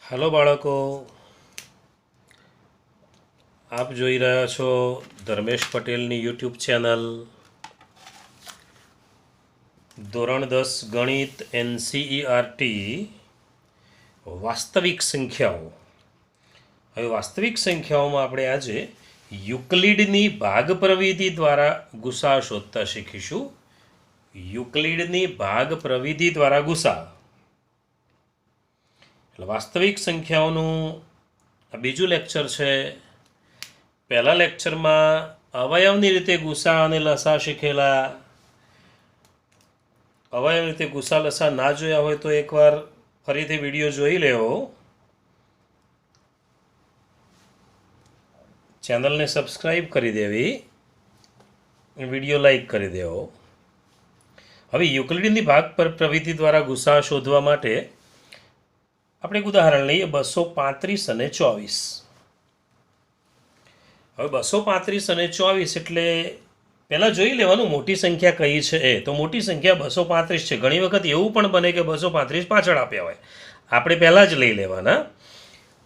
Hello बाळको, आप જોઈ રહ્યા છો ધર્મેશ પટેલની યુટ્યુબ ચેનલ ધોરણ 10 ગણિત NCERT વાસ્તવિક સંખ્યાઓ. હવે વાસ્તવિક સંખ્યાઓમાં આપણે આજે યુક્લિડની ભાગ પ્રવિધિ દ્વારા ગુસા શોધતા શીખીશું. યુક્લિડની ભાગ પ્રવિધિ દ્વારા ગુસા એટલે વાસ્તવિક સંખ્યાઓનું આ બીજું લેક્ચર છે. પહેલા લેક્ચરમાં અવયવની રીતે ગુસા અને લસા શીખેલા. અવયવની રીતે ગુસા લસા ના જોયા હોય તો એકવાર ફરીથી વિડીયો જોઈ લેવો. ચેનલને સબસ્ક્રાઈબ કરી દેવી, વિડીયો લાઈક કરી દેવો. હવે યુક્લિડની ભાગ પર પ્રવિધિ દ્વારા ગુસા શોધવા માટે આપણે એક ઉદાહરણ લઈએ. 235 અને 24. હવે 235 અને 24 એટલે પહેલાં જોઈ લેવાનું મોટી સંખ્યા કઈ છે એ. તો મોટી સંખ્યા 235 છે. ઘણી વખત એવું પણ બને કે 235 પાછળ આપ્યા હોય, આપણે પહેલાં જ લઈ લેવાના.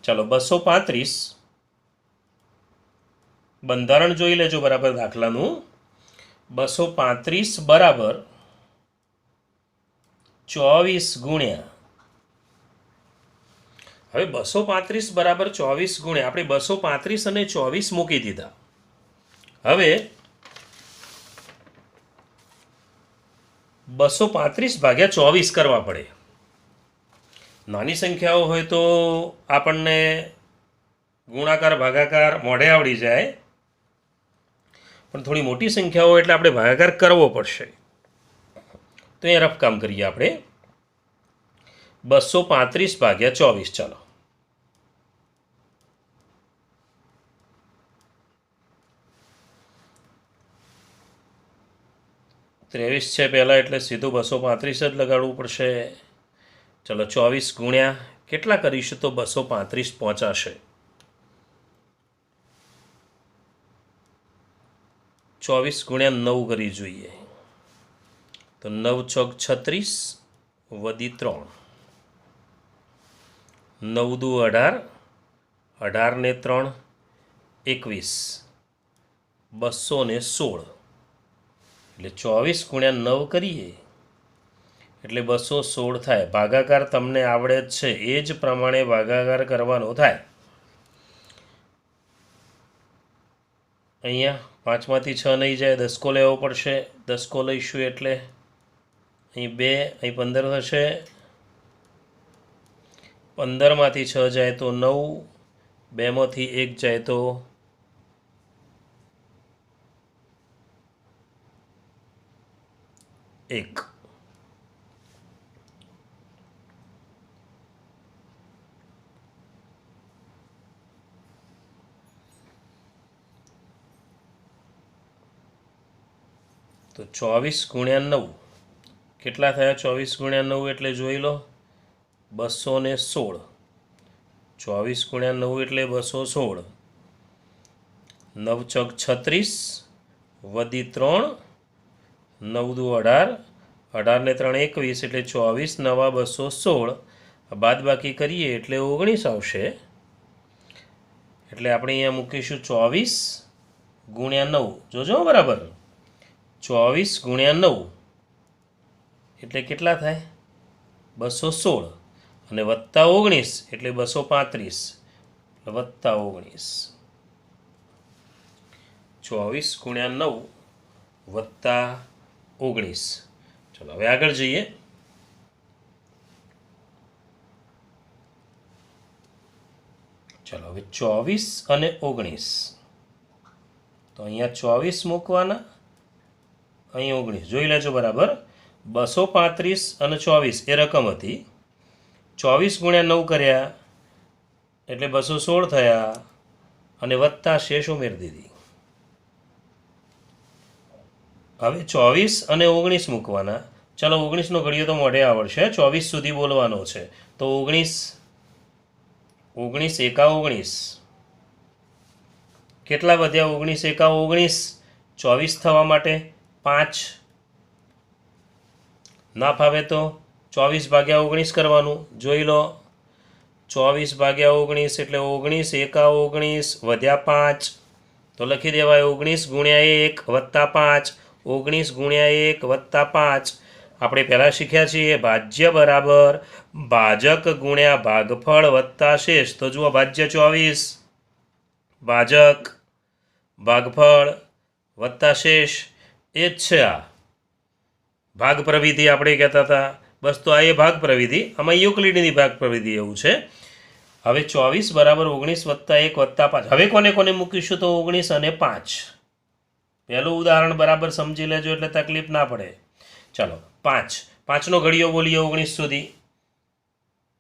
ચાલો 235 બંધારણ જોઈ લેજો બરાબર દાખલાનું. 235 બરાબર 24 ગુણ્યા. હવે 235 બરાબર 24 ગુણ્યા આપણે 235 અને 24 મૂકી દીધા. હવે 235 ભાગ્યા 24 કરવા પડે. નાની સંખ્યાઓ હોય તો આપણને ગુણાકાર ભાગાકાર મોઢે આવડી જાય, પણ થોડી મોટી સંખ્યાઓ એટલે આપણે ભાગાકાર કરવો પડશે. તો એ રફ કામ કરીએ આપણે. 235 ભાગ્યા 24. ચાલો, ત્રેવીસ છે પહેલાં એટલે સીધું 235 જ લગાડવું પડશે. ચલો 24 ગુણ્યા કેટલા કરીશું તો 235 પહોંચાશે. 24 ગુણ્યા 9 કરી જોઈએ તો 9 ચોક 36 વધી 3, 9 દુ 18, 18 ને 3 21, 216. એટલે 24 ગુણ્યા 9 કરીએ એટલે 216 થાય. ભાગાકાર તમને આવડે જ છે, એ જ પ્રમાણે ભાગાકાર કરવાનો થાય. અહીંયા 5માંથી 6 નહીં જાય, દસકો લેવો પડશે. દસકો લઈશું એટલે અહીં 2, અહીં 15 થશે. 15માંથી 6 જાય તો 9, 2માંથી 1 જાય તો 1. તો 24 ગુણ્યા 9 કેટલા થયા? 24 ગુણ્યા 9 એટલે જોઈ લો 216. 24 ગુણ્યા 9 એટલે 216. 9 ચોક 36 વધી 3, 9 દુ 18, 18 ને 3 21 એટલે 24 નવા 216. બાદ બાકી કરીએ એટલે 19 આવશે. એટલે આપણે અહીંયા મૂકીશું 24 ગુણ્યા 9. જોજો બરાબર, 24 ગુણ્યા 9 એટલે કેટલા થાય? 216 અને વત્તા 19 એટલે 235 વત્તા 19. 24 ગુણ્યા 9 વત્તા 19. ચલો હવે આગળ જઈએ. ચલો હવે 24 અને 19. તો અહીંયા 24 મૂકવાના, અહીં 19. જોઈ લેજો બરાબર. 235 અને 24 એ રકમ હતી. 24 ગુણ્યા 9 કર્યા એટલે 216 થયા અને વત્તા શેષ ઉમેરી દીધી. હવે 24 અને 19 મૂકવાના. ચાલો 19નો ઘડિયો તો મોઢે આવડશે, 24 સુધી બોલવાનો છે. તો 19 19 એકા 19 કેટલા વધ્યા? 19 એકા 19. 24 થવા માટે 5. ના ફાવે તો 24 ભાગ્યા 19 કરવાનું. જોઈ લો 24 ભાગ્યા 19 એટલે 19 એકા 19 વધ્યા 5 તો લખી દેવાય 19 ગુણ્યા 1 વત્તા 5 19 ગુણ્યા 1 વત્તા 5 આપણે પહેલાં શીખ્યા છીએ ભાજ્ય બરાબર ભાજક ગુણ્યા ભાગફળ વત્તા શેષ તો જુઓ ભાજ્ય 24 ભાજક ભાગફળ વત્તા શેષ એ જ છે આ ભાગ પ્રવિધિ આપણે કહેતા હતા બસ તો આ એ ભાગ પ્રવિધિ આમાં યુક્લિડની ભાગ પ્રવિધિ એવું છે હવે 24 બરાબર 19 વત્તા 1 વત્તા 5 હવે કોને કોને મૂકીશું તો 19 અને 5 પહેલું ઉદાહરણ બરાબર સમજી લેજો એટલે તકલીફ ના પડે ચલો 5નો ઘડિયો બોલીએ 19 સુધી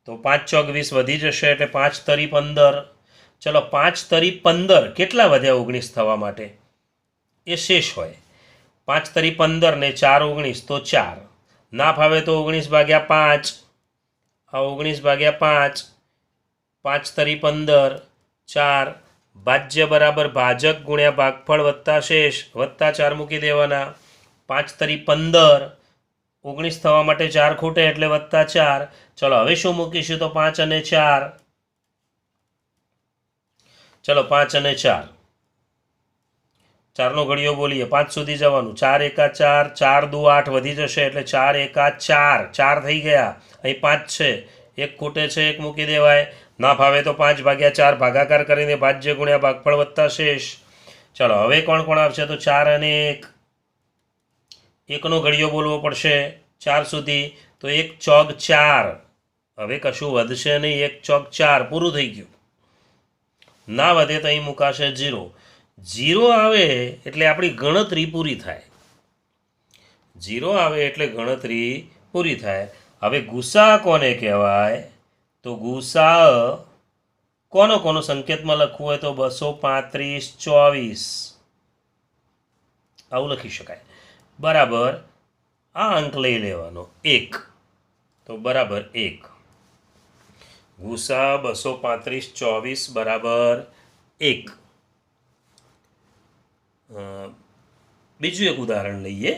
તો 5 ચોક 20 વધી જશે એટલે 5 તરી 15 ચલો 5 તરી 15 કેટલા વધ્યા 19 થવા માટે એ શેષ હોય 5 તરી 15 ને 4 19 તો 4 ના ફાવે તો 19 ભાગ્યા 5 આ 19 ભાગ્યા 5 5 તરી 15 4 ભાજ્ય બરાબર ભાજક ગુણ્યા ભાગફળ વત્તા શેષ વત્તા 4 મૂકી દેવાના 5 તરી 15 19 થવા માટે 4 ખૂટે એટલે વત્તા 4 ચલો હવે શું મૂકીશું તો 5 અને 4 ચલો 5 અને 4 4નો ઘડિયો બોલીએ 5 સુધી જવાનું 4 એકા 4 4 દુ 8 વધી જશે એટલે 4 એકા 4 4 થઈ ગયા અહીં 5 છે એક ખૂટે છે એક મૂકી દેવાય ના ફાવે તો 5 ભાગ્યા 4 ભાગાકાર કરીને ભાજ્ય ગુણ્યા ભાગફળ વત્તા શેષ ચલો હવે કોણ કોણ આવશે તો 4 અને 1 એકનો ઘડિયો બોલવો પડશે 4 સુધી તો 1 ચોક 4 હવે કશું વધશે નહીં 1 ચોક 4 પૂરું થઈ ગયું ના વધે તો અહીં મુકાશે 0 0 આવે એટલે આપણી ગણતરી પૂરી થાય 0 આવે એટલે ગણતરી પૂરી થાય હવે ગુસા કોને કહેવાય તો ગુસા કોનો સંકેતમાં લખવું હોય તો 235 24 આવું લખી શકાય બરાબર આ અંક લઈ લેવાનો 1 તો બરાબર 1 ગુસા 235 24 બરાબર 1 બીજું એક ઉદાહરણ લઈએ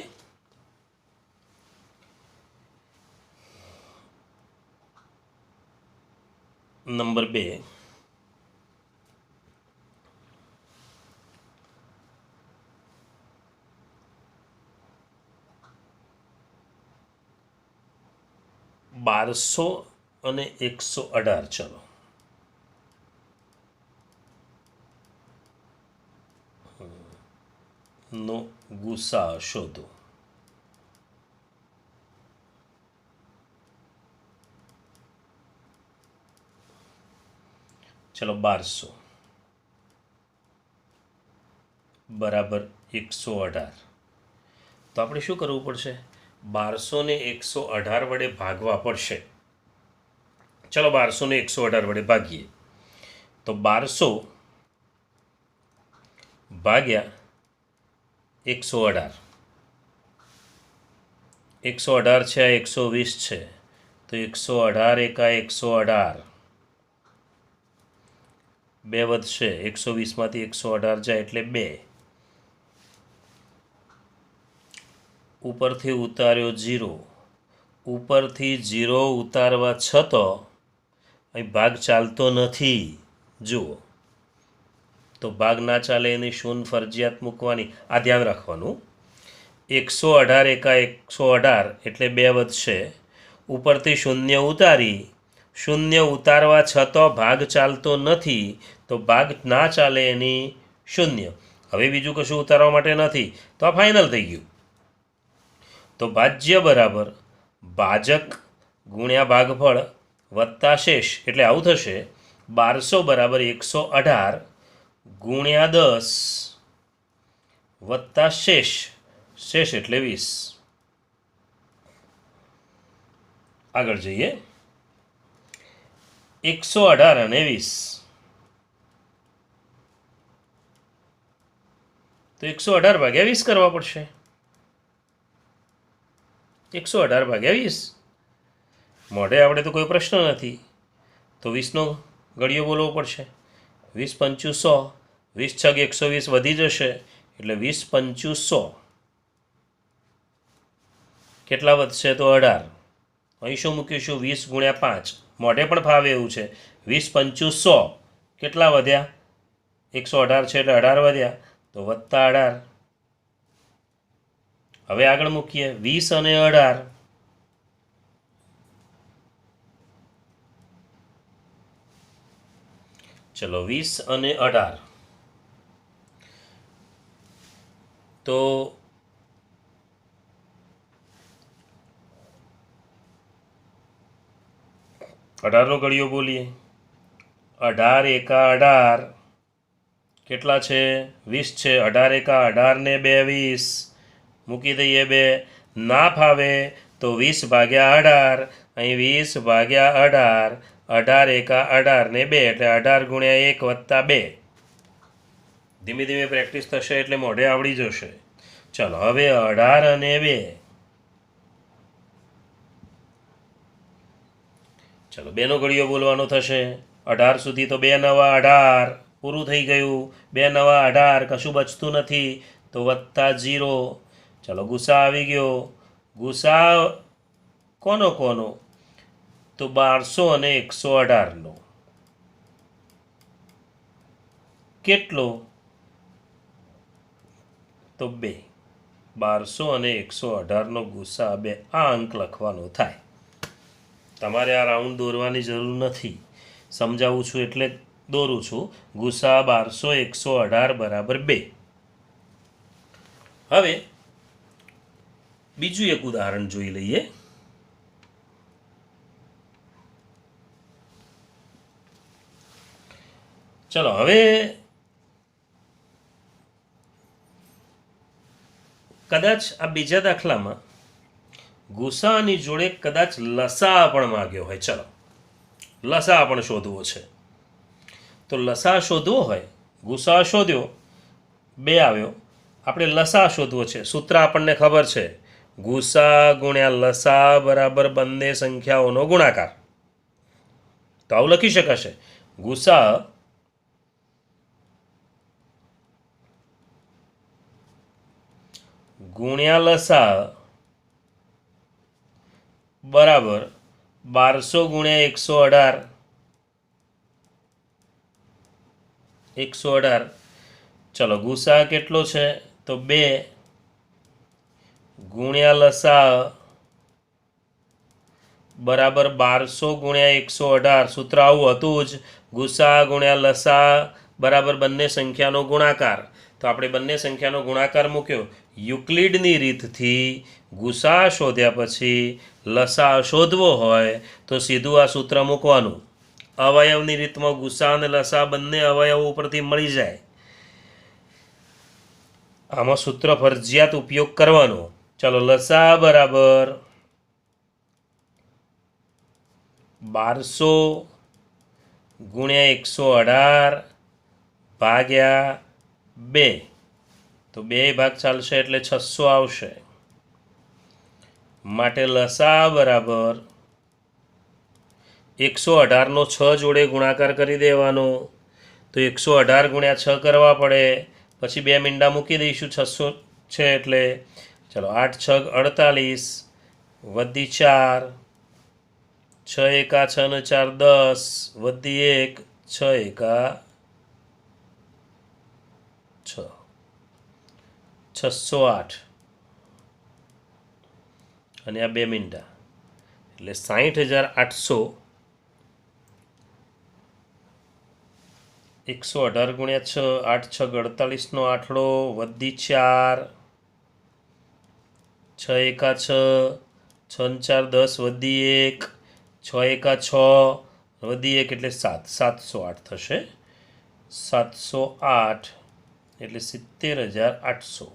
નંબર 2 1200 અને 118 ચલો નો ગુસા શોધો ચલો 1200 બરાબર 118 તો આપણે શું કરવું પડશે 1200 ને 118 વડે ભાગવા પડશે ચલો 1200 ને 118 વડે ભાગીએ તો 1200 ભાગ્યા 118 118 છે આ 120 છે તો 118 એકા 118 2 વધશે 120માંથી 118 જાય એટલે 2 ઉપરથી ઉતાર્યો 0 ઉપરથી 0 ઉતારવા છતાં અહીં ભાગ ચાલતો નથી જુઓ તો ભાગ ના ચાલે એની શૂન્ય ફરજિયાત મૂકવાની આ ધ્યાન રાખવાનું 118 એકા 118 એટલે 2 વધશે ઉપરથી શૂન્ય ઉતારી શૂન્ય ઉતારવા છતાં ભાગ ચાલતો નથી તો ભાગ ના ચાલે એની શૂન્ય હવે બીજું કશું ઉતારવા માટે નથી તો આ ફાઇનલ થઈ ગયું તો ભાજ્ય બરાબર ભાજક ગુણ્યા ભાગફળ વત્તા શેષ એટલે આવું થશે 1200 બરાબર 118 ગુણ્યા 10 વત્તા શેષ શેષ એટલે 20 આગળ જઈએ 118 અને 20 તો 118 ભાગ્યા 20 કરવા પડશે 118 ભાગ્યા 20 મોઢે આપણે તો કોઈ પ્રશ્ન નથી તો 20નો ઘડિયો બોલવો પડશે 20 પંચું 100 20 છગ 120 વધી જશે એટલે 20 પંચું 100 કેટલા વધશે તો 18 અહીં શું મૂકીશું 20 ગુણ્યા 5 મોઢે પણ ફાવે એવું છે 20 પંચું 100 કેટલા વધ્યા 118 છે એટલે 18 વધ્યા તો વત્તા 18 હવે આગળ મૂકીએ 20 અને 18 ચલો 20 અને 18 તો 18 નો ઘડિયો બોલીએ 18 એકા 18 કેટલા છે 20 છે 18 એકા 18 ને 2 20 મૂકી દઈએ 2 ના ફાવે તો 20 ભાગ્યા 18 અહીં 20 ભાગ્યા 18 18 એકા 18 ને 2 એટલે 18 ગુણ્યા 1 વત્તા 2 ધીમે ધીમે પ્રેક્ટિસ થશે એટલે મોઢે આવડી જશે ચાલો હવે 18 અને 2 ચલો 2 નો ઘડિયો બોલવાનો થશે 18 સુધી તો 2 નવા 18 પૂરું થઈ ગયું 2 નવા 18 કશું બચતું નથી તો વત્તા 0 ચલો ગુસા આવી ગયો ગુસા કોનો કોનો તો 1200 અને 118 નો કેટલો તો 2 1200 અને 118 નો ગુસા 2 આ અંક લખવાનો થાય તમારે આ રાઉન્ડ દોરવાની જરૂર નથી સમજાવું છું એટલે દોરું છું ગુસા 1200 118 બરાબર 2 હવે બીજું એક ઉદાહરણ જોઈ લઈએ ચલો હવે કદાચ આ બીજા દાખલામાં ગુસાની જોડે કદાચ લસા પણ માંગ્યો હોય ચલો લસા પણ શોધવો છે તો લસા શોધવો હોય ગુસા શોધ્યો 2 આવ્યો આપણે લસા શોધવો છે સૂત્ર આપણને ખબર છે ગુસા ગુણ્યા લસા બરાબર બંને સંખ્યાઓનો ગુણાકાર તો આવું લખી શકાશે ગુસા ગુણ્યા લસા બરાબર 1200 ગુણ્યા 118 ચલો ગુસા કેટલો છે તો 2 ગુણ્યા લસા બરાબર 1200 ગુણ્યા 118 સૂત્ર આવું હતું જ ગુસા ગુણ્યા લસા બરાબર બંને સંખ્યાનો ગુણાકાર તો આપણે બંને સંખ્યાનો ગુણાકાર મૂક્યો યુક્લિડની રીતથી ગુસા શોધ્યા પછી લસા શોધવો હોય તો સીધું આ સૂત્ર મૂકવાનું અવયવની રીતમાં ગુસા અને લસા બંને અવયવો ઉપરથી મળી જાય આમાં સૂત્ર ફરજિયાત ઉપયોગ કરવાનો ચલો લસા બરાબર 1200 ગુણ્યા 118 ભાગ્યા 2 તો 2 ભાગ ચાલશે એટલે 600 આવશે માટે લસા બરાબર 118 નો 6 જોડે ગુણાકાર કરી દેવાનો તો 118 ગુણ્યા 6 કરવા પડે પછી 2 મીંડા મૂકી દઈશું 600 છે એટલે ચલો 8 6 48 વધી 4 6 એકા 6 ને 4 10 વધી 1 6 એકા 6 608 અને આ 2 મીંડા એટલે 60,800 118 ગુણ્યા 6 8 6 48 નો આઠડો વધી 4 6 એકા 6 6 ને 4 10 વધી 1 6 એકા 6 વધી 1 એટલે 7 708 થશે 708 એટલે 70,800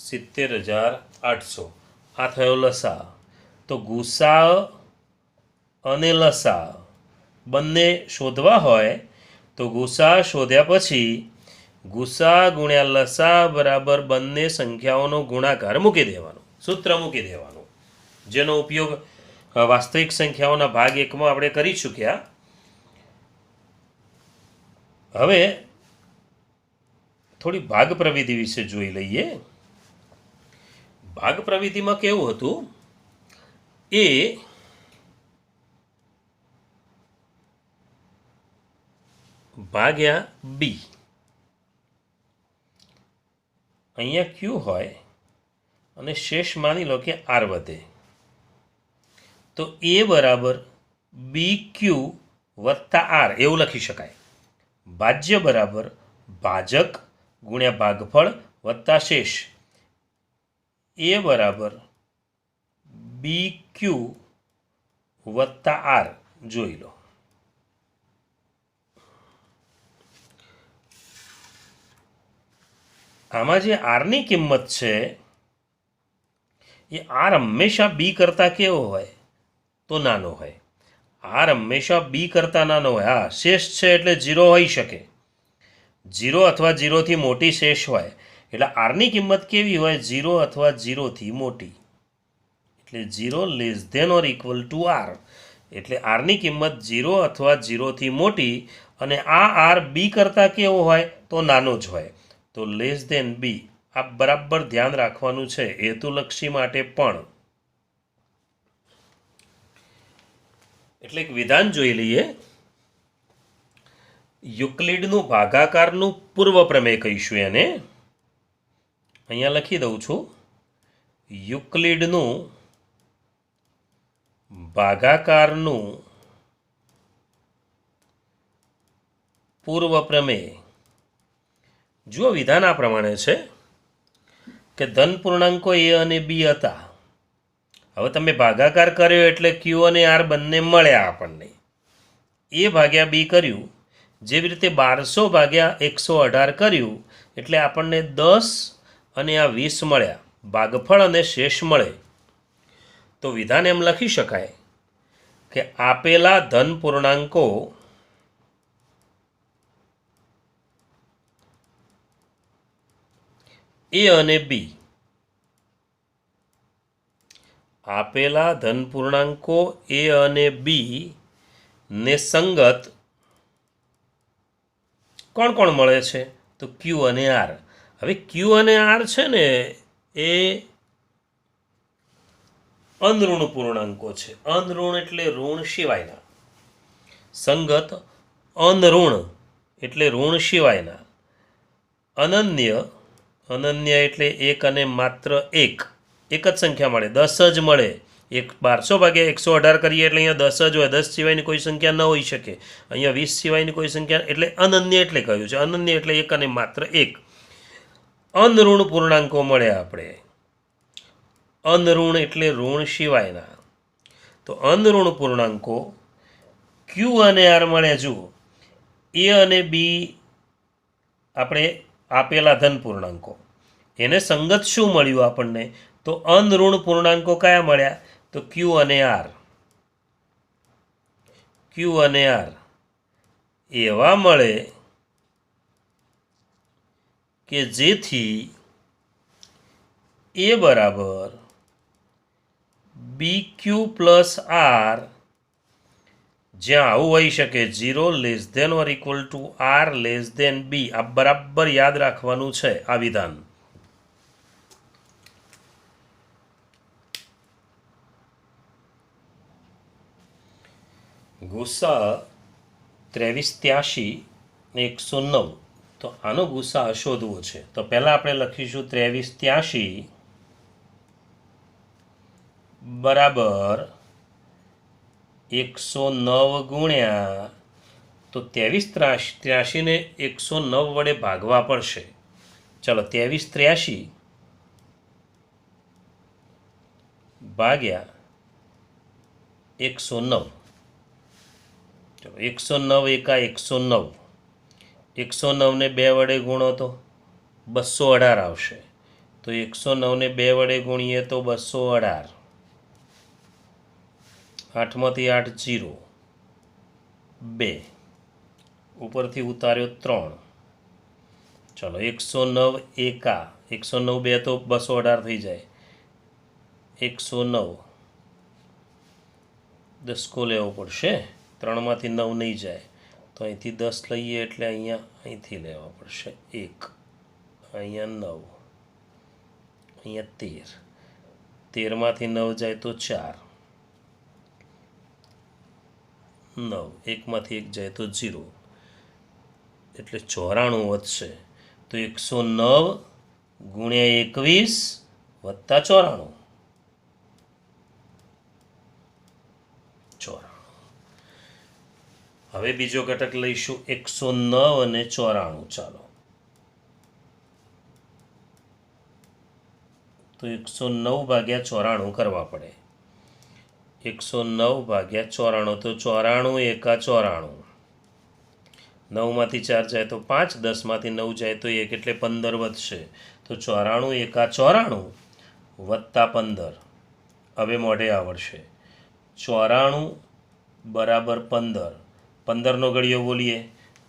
70,800 આ થયો લસા તો ગુસા અને લસા બંને શોધવા હોય તો ગુસા શોધ્યા પછી ગુસા ગુણ્યા લસા બરાબર બંને સંખ્યાઓનો ગુણાકાર મૂકી દેવાનો સૂત્ર મૂકી દેવાનું જેનો ઉપયોગ વાસ્તવિક સંખ્યાઓના ભાગ 1 માં આપણે કરી ચૂક્યા હવે થોડી ભાગ પ્રવિધિ વિશે જોઈ લઈએ ભાગ પ્રવિધિમાં કેવું હતું એ ભાગ્યા બી, અહીંયા ક્યુ હોય અને શેષ માની લો કે આર વધે, તો એ બરાબર બી ક્યુ વત્તા આર એવું લખી શકાય. ભાજ્ય બરાબર ભાજક ગુણ્યા ભાગફળ વત્તા શેષ, એ બરાબર બી ક્યુ વત્તા આર. જોઈ લો. આમાં જે આરની કિંમત છે એ આર હંમેશા બી કરતાં કેવો હોય તો નાનો હોય. આર હંમેશા બી કરતાં નાનો હોય. હા, શેષ છે એટલે 0 હોઈ શકે, 0 અથવા 0થી મોટી શેષ હોય, એટલે આરની કિંમત કેવી હોય? 0 અથવા 0થી મોટી, એટલે 0 less than or equal to R, એટલે આરની કિંમત 0 અથવા 0થી મોટી, અને આ આર બી કરતાં કેવો હોય તો નાનો જ હોય, તો લેસ ધેન બી. આ બરાબર ધ્યાન રાખવાનું છે હેતુલક્ષી માટે પણ. એટલે એક વિધાન જોઈ લઈએ. યુક્લિડનું ભાગાકારનું પૂર્વ પ્રમેય કહીશું એને. અહીંયા લખી દઉં છું. યુક્લિડનું ભાગાકારનું પૂર્વ પ્રમેય. જુઓ, વિધાન આ પ્રમાણે છે કે ધન પૂર્ણાંકો એ અને બી હતા. હવે તમે ભાગાકાર કર્યો એટલે ક્યુ અને આર બંને મળ્યા આપણને. એ ભાગ્યા બી કર્યું, જેવી રીતે 1200 ભાગ્યા 118 કર્યું એટલે આપણને 10 અને આ 20 મળ્યા, ભાગફળ અને શેષ મળે. તો વિધાન એમ લખી શકાય કે આપેલા ધન પૂર્ણાંકો એ અને બી, આપેલા ધન પૂર્ણાંકો એ અને બી ને સંગત કોણ કોણ મળે છે? તો ક્યુ અને આર. હવે ક્યુ અને આર છે ને એ અનઋણ પૂર્ણાંકો છે. અનઋણ એટલે ઋણ સિવાયના, સંગત અનઋણ એટલે ઋણ સિવાયના, અનન્ય અનન્ય એટલે એક અને માત્ર એક જ સંખ્યા મળે, 10 જ મળે. 1200 ભાગ્યા 118 કરીએ એટલે અહીંયા 10 જ હોય, 10 સિવાયની કોઈ સંખ્યા ન હોઈ શકે. અહીંયા 20 સિવાયની કોઈ સંખ્યા, એટલે અનન્ય એટલે કહ્યું છે. અનન્ય એટલે એક અને માત્ર એક. અનઋણ પૂર્ણાંકો મળે આપણે. અનઋણ એટલે ઋણ સિવાયના. તો અનઋણ પૂર્ણાંકો ક્યુ અને આર મળે. જુઓ, એ અને બી આપણે આપેલા ધન પૂર્ણાંકો, એને સંગત શું મળ્યું આપણને? તો અનઋણ પૂર્ણાંકો કયા મળ્યા? તો ક્યુ અને આર. ક્યુ અને આર એવા મળે કે જેથી એ બરાબર બી ક્યુ પ્લસ આર, જ્યાં આવું હોઈ શકે 0 less than or equal to r less than b. આ બરાબર યાદ રાખવાનું છે આ વિધાન. ગુસા 2383 ને 109. તો આનો ગુસા શોધવો છે. તો પહેલાં આપણે લખીશું 2383 બરાબર 109 ગુણ્યા, તો 2383 ને 109 વડે ભાગવા પડશે. ચલો, 2383 ભાગ્યા 109. ચલો, 109 એકા 109. 109 ને 2 વડે ગુણો તો 218 આવશે. તો 109 ને 2 વડે ગુણીએ તો 218. 8માંથી 8 0, 2 ઉપરથી ઉતાર્યો 3. ચલો, 109 એકા 109 2 તો 218 થઈ જાય. 109 દસકો લેવો પડશે, 3માંથી 9 નહીં જાય, તો અહીંથી 10 લઈએ એટલે અહીંથી લેવા પડશે 1, અહીંયા 9, અહીંયા 13, 13માંથી 9 જાય તો 4, 9, એકમાંથી એક જાય તો 0, એટલે 94 વધશે. તો 109 ગુણ્યા 21 વત્તા 94. 94. હવે બીજો ઘટક લઈશું 109 અને 94. ચાલો, તો 109 ભાગ્યા 94 કરવા પડે. 109 ભાગ્યા 94, તો 94 એકા 94. 9માંથી 4 જાય તો 5, 10માંથી 9 જાય તો 1, એટલે 15 વધશે. તો 94 એકા 94 વત્તા 15. હવે મોઢે આવડશે. 94 બરાબર 15. 15નો ઘડિયો બોલીએ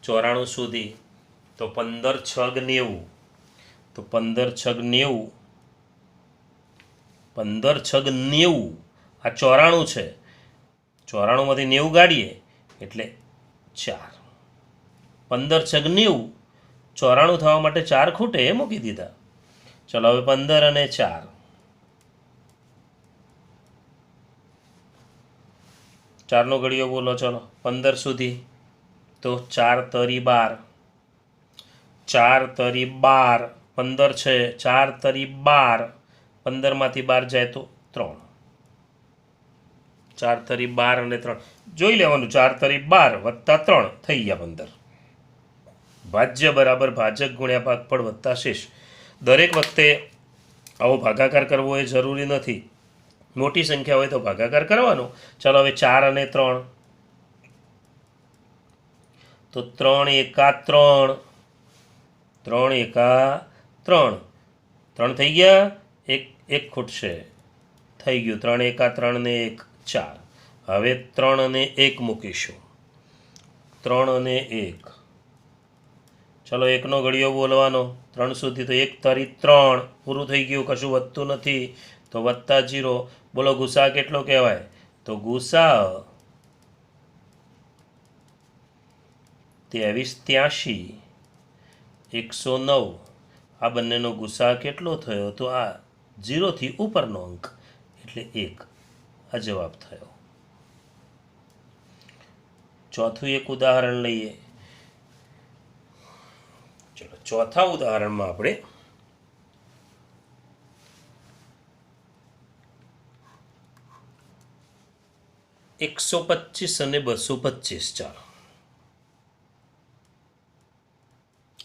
94 સુધી, તો 15 છગ 90. તો 15 છગ 90. 15 છગ 90. આ 94 છે. 94માંથી 90 ગાડીએ એટલે 4. 15 છગ 90. 94 થવા માટે 4 ખૂટે એ મૂકી દીધા. ચલો હવે 15 અને 4. 4નો ઘડિયો બોલો. ચલો 15 સુધી, તો 4 તરી 12. 4 તરી 12. 15 છે, 4 તરી 12. 15માંથી 12 જાય તો 3. 4 તરી 12 અને 3 જોઈ લેવાનું. 4 તરી 12 વત્તા 3 થઈ ગયા 15. ભાજ્ય બરાબર ભાજક ગુણ્યા ભાગફળ વત્તા શેષ. દરેક વખતે આવો ભાગાકાર કરવો એ જરૂરી નથી. મોટી સંખ્યા હોય તો ભાગાકાર કરવાનો. ચાલો હવે 4 અને 3, તો 3 એકા 3. 3 એકા 3. 3 થઈ ગયા, એક ખૂટશે. થઈ ગયું. 3 એકા 3 ને 1 4. હવે 3 અને 1 મૂકીશું. 3 અને 1. ચલો 1નો ઘડિયો બોલવાનો 3 સુધી, તો 1 તરી 3. પૂરું થઈ ગયું, કશું વધતું નથી, તો વત્તા 0. બોલો ગુસા કેટલો કહેવાય? તો ગુસા 2383 109. આ બંનેનો ગુસા કેટલો થયો? તો આ 0થી ઉપરનો અંક એટલે 1. આ જવાબ થયો. ચોથું એક ઉદાહરણ લઈએ. ચલો ચોથા ઉદાહરણમાં આપણે $125 અને 225. ચાલો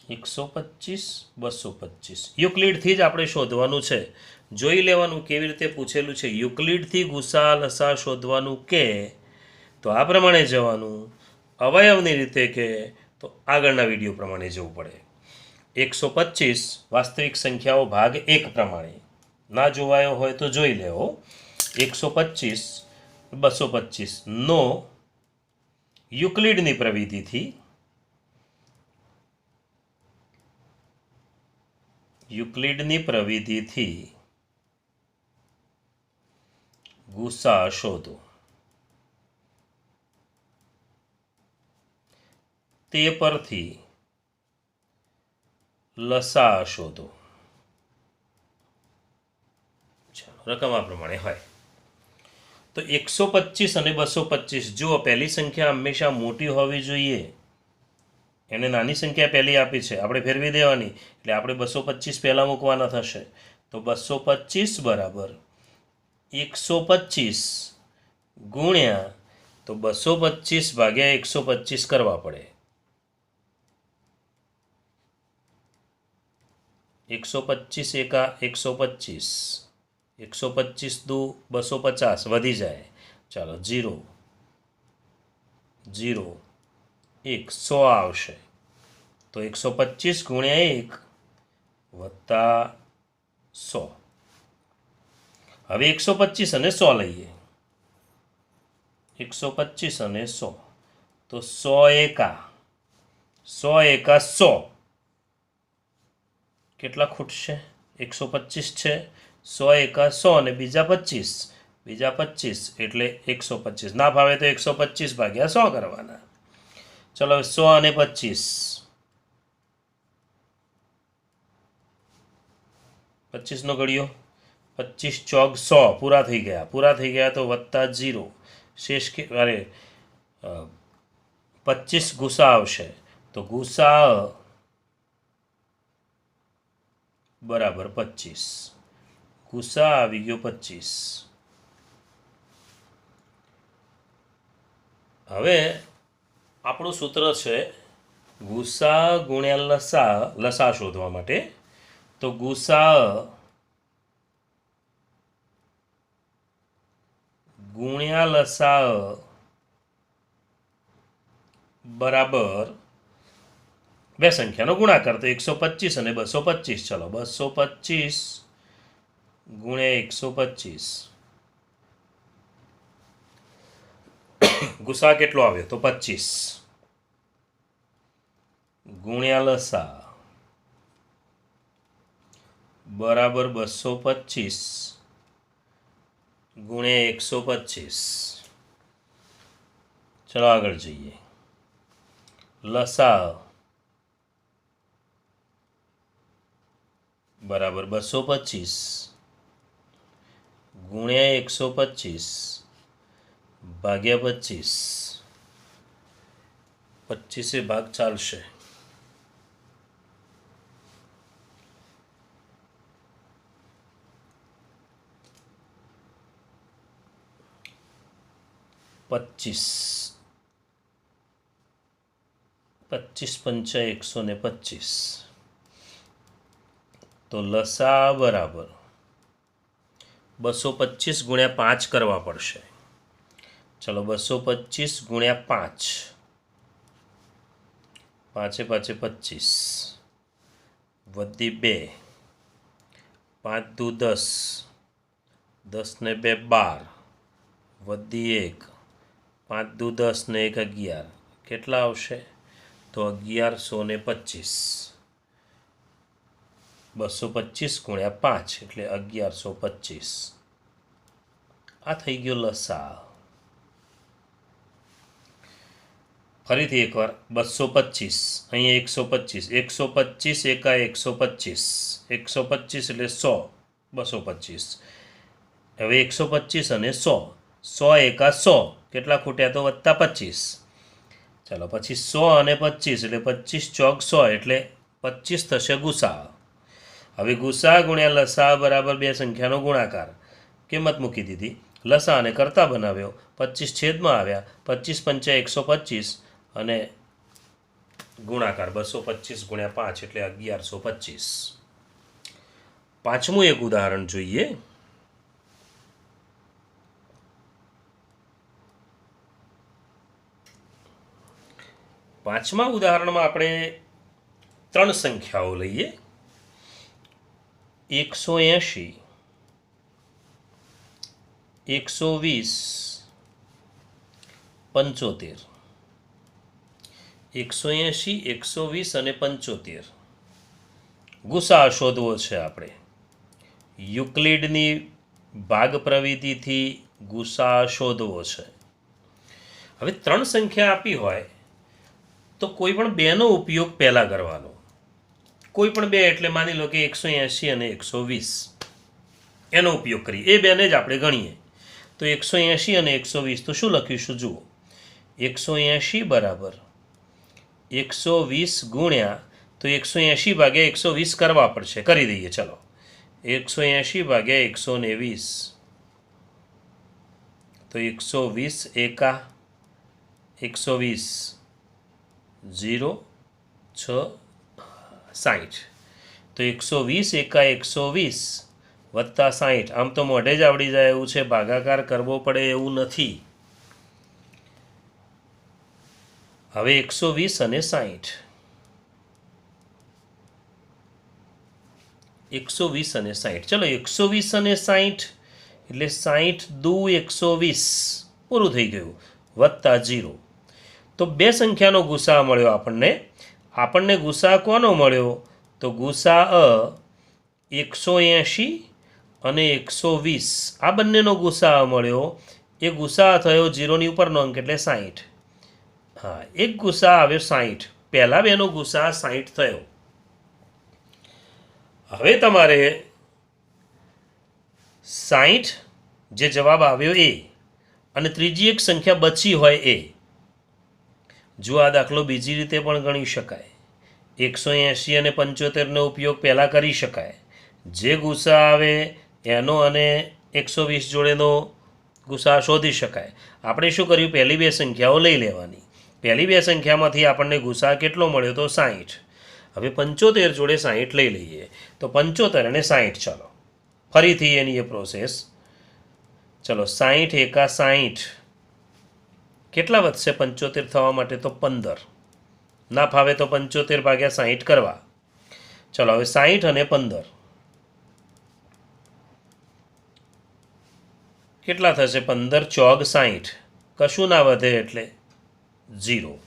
125 225 યુક્લિડથી જ આપણે શોધવાનું છે. જોઈ લેવાનું કેવી રીતે પૂછેલું છે. યુક્લિડથી ગુસા લસા શોધવાનું કે તો આ પ્રમાણે જવાનું. અવયવની રીતે કે તો આગળના વિડીયો પ્રમાણે જવું પડે. 125 વાસ્તવિક સંખ્યાઓ ભાગ 1 પ્રમાણે. ના જોવાયો હોય તો જોઈ લેવો. 125 225 નો યુક્લિડની પ્રવિધિથી ગુસા શોધો. તે પરથી લસા શોધો. ચાલો રકમ આ પ્રમાણે હોય. તો 125 અને 225. જુઓ, પહેલી સંખ્યા હંમેશા મોટી હોવી જોઈએ. એને નાની સંખ્યા પહેલી આપી છે, આપણે ફેરવી દેવાની, એટલે આપણે 225 પહેલાં મૂકવાના થશે. તો 225 બરાબર 125 ગુણ્યા, તો 225 ભાગ્યા 125 કરવા પડે. 125 એકા 125. 125 દુ 250 વધી જાય. ચાલો 0 0 1 100 આવશે. તો 125 ગુણ્યા 1 વત્તા 100. હવે 125 અને 100 લઈએ. 125 અને 100, તો 100 એકા 100. કેટલા ખૂટશે? 125 છે, 100 એકા 100 અને બીજા 25 એટલે 125. ના ભાવે તો 125 ભાગ્યા 100 કરવાના. ચલો 100 અને 25. 25નો ઘડિયો 25 ચોક 100. પૂરા થઈ ગયા તો વત્તા 0. શેષ 25 ગુસા આવશે તો ગુસા બરાબર 25. ગુસા આવી ગયો 25. હવે આપણું સૂત્ર છે ગુસા ગુણ્યા લસા શોધવા માટે. તો ગુસા ગુણ્યા લસા બરાબર બે સંખ્યાનો ગુણાકાર, તો 125 અને 225. ચલો 225 ગુણ્યા 125. ગુસા કેટલો આવ્યો? તો 25 ગુણ્યા લસા બરાબર 225 ગુણ્યા 125. ચલો આગળ જઈએ. લસા બરાબર 225 ગુણ્યા 125 ભાગ્યા 25. 25 ભાગ ચાલશે. પચીસ 5 × 125. તો લસા બરાબર 225 ગુણ્યા 5 કરવા પડશે. ચલો 225 ગુણ્યા 5. 5 × 5 = 25 વધી 2. 5 × 2 = 10. 10 ને 2 = 12 વધી 1. 5 × 2 = 10 ને 1 = 11. કેટલા આવશે? તો 1125. 225 ગુણ્યા 5 એટલે 1125. આ થઈ ગયો લસા. ફરીથી એકવાર 225 અહીંયા 125 એકા 125 125 એટલે 100 225. હવે 125 અને 100 100 એકા 100 કેટલા ખૂટ્યા? તો વત્તા 25. ચાલો પછી 100 અને 25 એટલે 25 ચોક 100 એટલે 25 થશે ગુસા. હવે ગુસા ગુણ્યા લસા બરાબર બે સંખ્યાનો ગુણાકાર. કિંમત મૂકી દીધી, લસાને કરતા બનાવ્યો, 25 છેદમાં આવ્યા, 25 × 5 = 125 અને ગુણાકાર 225 ગુણ્યા 5 એટલે 1125. પાંચમું એક ઉદાહરણ જોઈએ. પાંચમા ઉદાહરણમાં આપણે ત્રણ સંખ્યાઓ લઈએ. 180 120 75. 180 120 અને 75 ગુસા શોધવો છે આપણે. યુક્લિડની ભાગ પ્રવિધિથી ગુસા શોધવો છે. હવે ત્રણ સંખ્યા આપી હોય તો કોઈ પણ બેનો ઉપયોગ પહેલાં કરવાનો. કોઈ પણ બે એટલે માની લો કે 180 અને 120 એનો ઉપયોગ કરીએ. એ બેને જ આપણે ગણીએ. તો 180 અને 120 તો શું લખીશું? જુઓ, 180 બરાબર 120 ગુણ્યા, તો 180 ભાગ્યા 120 કરવા પડશે. કરી દઈએ. ચલો 180 ભાગ્યા 120 તો 120 એકા 120 0 6 60. તો 120 એકા 120 વત્તા 60. આમ તો મોઢે જ આવડી જાય એવું છે, ભાગાકાર કરવો પડે એવું નથી. હવે 120 અને 60 120 અને 60. ચલો 120 અને 60 એટલે 60 દુ 120 પૂરું થઈ ગયું, વત્તા 0. તો બે સંખ્યાનો ગુસા મળ્યો આપણને ગુસા કોનો મળ્યો? તો ગુસા 180 અને 120 આ બંનેનો ગુસા મળ્યો. એ ગુસા થયો 0ની ઉપરનો અંક એટલે 60. હા, એક ગુસા આવ્યો 60. પહેલા બેનો ગુસા 60 થયો. હવે તમારે 60 જે જવાબ આવ્યો એ અને ત્રીજી એક સંખ્યા બચી હોય એ જો આ દાખલો બીજી રીતે પણ ગણી શકાય. 180 અને 75નો ઉપયોગ પહેલાં કરી શકાય. જે ગુસા આવે એનો અને 120 જોડેનો ગુસા શોધી શકાય. આપણે શું કર્યું, પહેલી બે સંખ્યાઓ લઈ લેવાની. પહેલી બે સંખ્યામાંથી આપણને ગુસા કેટલો મળ્યો તો 60. હવે 75 જોડે 60 લઈ લઈએ તો 75 અને 60. ચાલો ફરીથી એની એ પ્રોસેસ. ચલો 60 એકા 60 કેટલા વધશે 75 થવા માટે તો 15. ના ફાવે તો 75 ભાગ્યા 60 કરવા. ચલો હવે 60 અને 15 કેટલા થશે? 15 ચોગ 60. કશું ના વધે એટલે 0.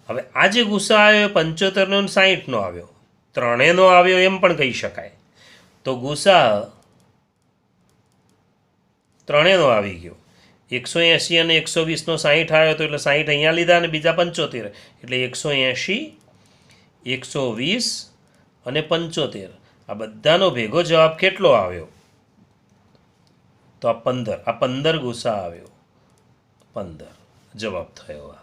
હવે આ જે ગુસા આવ્યો 75નો અને 60નો આવ્યો, ત્રણેયનો આવ્યો એમ પણ કહી શકાય. તો ગુસા ત્રણેયનો આવી ગયો. 180 અને 120નો 60 આવ્યો તો એટલે 60 અહીંયા લીધા અને બીજા 75 એટલે 180, 120 અને 75. આ બધાનો ભેગો જવાબ કેટલો આવ્યો? તો આ 15. આ 15 ગુસા આવ્યો. 15 જવાબ થયો. આ